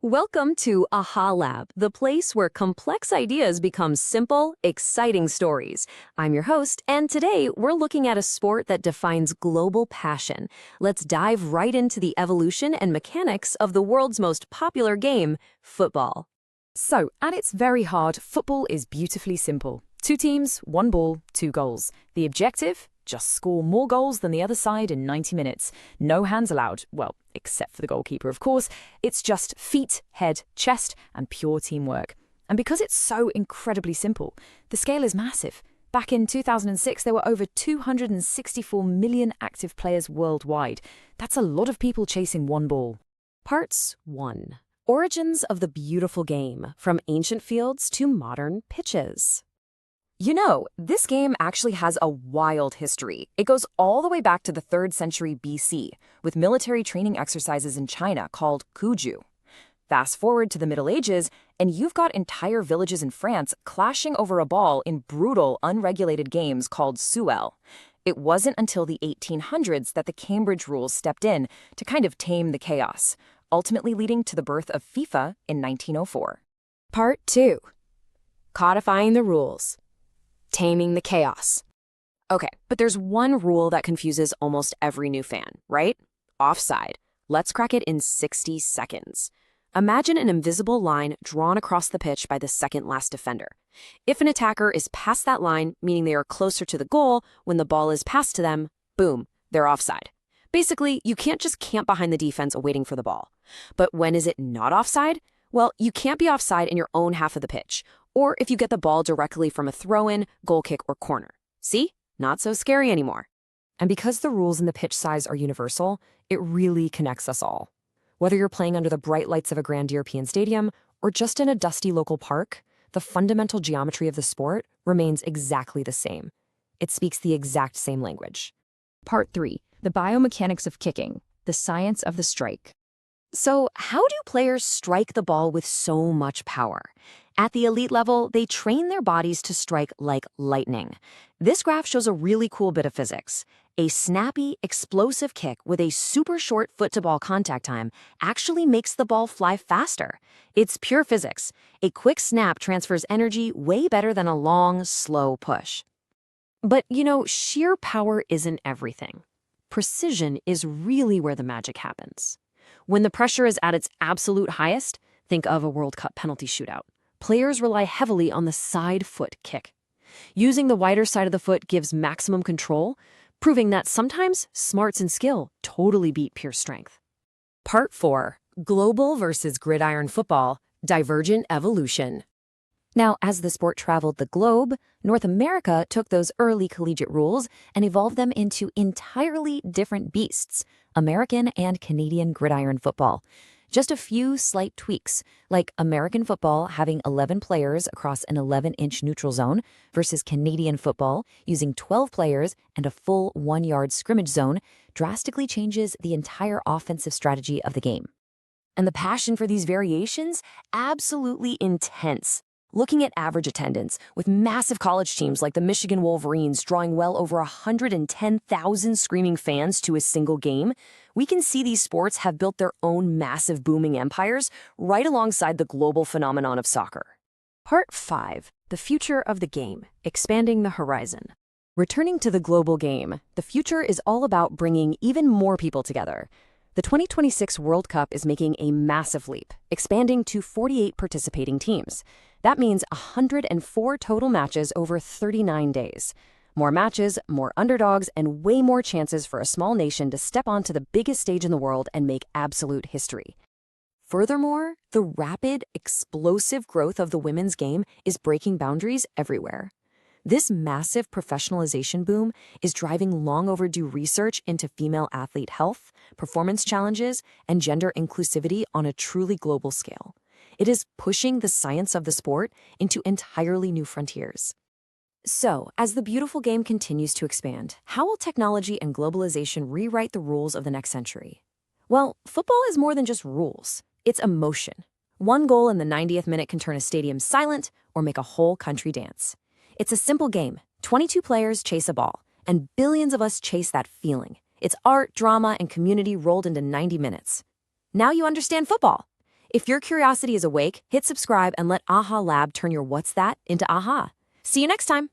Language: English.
Welcome to Aha Lab, the place where complex ideas become simple, exciting stories. I'm your host, and today we're looking at a sport that defines global passion. Let's dive right into the evolution and mechanics of the world's most popular game, football. So, at its very heart, football is beautifully simple. 2 teams, 1 ball, 2 goals. The objective? Just score more goals than the other side in 90 minutes. No hands allowed. Well, except for the goalkeeper, of course. It's just feet, head, chest, and pure teamwork. And because it's so incredibly simple, the scale is massive. Back in 2006, there were over 264 million active players worldwide. That's a lot of people chasing 1 ball. Parts 1. Origins of the beautiful game, from ancient fields to modern pitches. You know, this game actually has a wild history. It goes all the way back to the 3rd century BC, with military training exercises in China called Cuju. Fast forward to the Middle Ages, and you've got entire villages in France clashing over a ball in brutal, unregulated games called suel. It wasn't until the 1800s that the Cambridge rules stepped in to kind of tame the chaos, ultimately leading to the birth of FIFA in 1904. Part 2. Codifying the rules. Taming the chaos. Okay, but there's one rule that confuses almost every new fan, right? Offside. Let's crack it in 60 seconds. Imagine an invisible line drawn across the pitch by the second last defender. If an attacker is past that line, meaning they are closer to the goal, when the ball is passed to them, boom, they're offside. Basically, you can't just camp behind the defense waiting for the ball. But when is it not offside? Well, you can't be offside in your own half of the pitch, or if you get the ball directly from a throw-in, goal kick, or corner. See? Not so scary anymore. And because the rules and the pitch size are universal, it really connects us all. Whether you're playing under the bright lights of a grand European stadium or just in a dusty local park, the fundamental geometry of the sport remains exactly the same. It speaks the exact same language. Part 3. The biomechanics of kicking. The science of the strike. So, how do players strike the ball with so much power? At the elite level, they train their bodies to strike like lightning. This graph shows a really cool bit of physics. A snappy, explosive kick with a super short foot-to-ball contact time actually makes the ball fly faster. It's pure physics. A quick snap transfers energy way better than a long, slow push. But, sheer power isn't everything. Precision is really where the magic happens. When the pressure is at its absolute highest, think of a World Cup penalty shootout. Players rely heavily on the side foot kick. Using the wider side of the foot gives maximum control, proving that sometimes smarts and skill totally beat pure strength. Part 4. Global versus gridiron football, divergent evolution. Now, as the sport traveled the globe, North America took those early collegiate rules and evolved them into entirely different beasts, American and Canadian gridiron football. Just a few slight tweaks, like American football having 11 players across an 11-inch neutral zone versus Canadian football using 12 players and a full 1-yard scrimmage zone, drastically changes the entire offensive strategy of the game. And the passion for these variations? Absolutely intense. Looking at average attendance, with massive college teams like the Michigan Wolverines drawing well over 110,000 screaming fans to a single game, we can see these sports have built their own massive booming empires right alongside the global phenomenon of soccer. Part 5. The future of the game, expanding the horizon. Returning to the global game, the future is all about bringing even more people together. The 2026 World Cup is making a massive leap, expanding to 48 participating teams. That means 104 total matches over 39 days. More matches, more underdogs, and way more chances for a small nation to step onto the biggest stage in the world and make absolute history. Furthermore, the rapid, explosive growth of the women's game is breaking boundaries everywhere. This massive professionalization boom is driving long overdue research into female athlete health, performance challenges, and gender inclusivity on a truly global scale. It is pushing the science of the sport into entirely new frontiers. So, as the beautiful game continues to expand, how will technology and globalization rewrite the rules of the next century? Well, football is more than just rules. It's emotion. One goal in the 90th minute can turn a stadium silent or make a whole country dance. It's a simple game. 22 players chase a ball, and billions of us chase that feeling. It's art, drama, and community rolled into 90 minutes. Now you understand football. If your curiosity is awake, hit subscribe and let AHA Lab turn your what's that into aha. See you next time.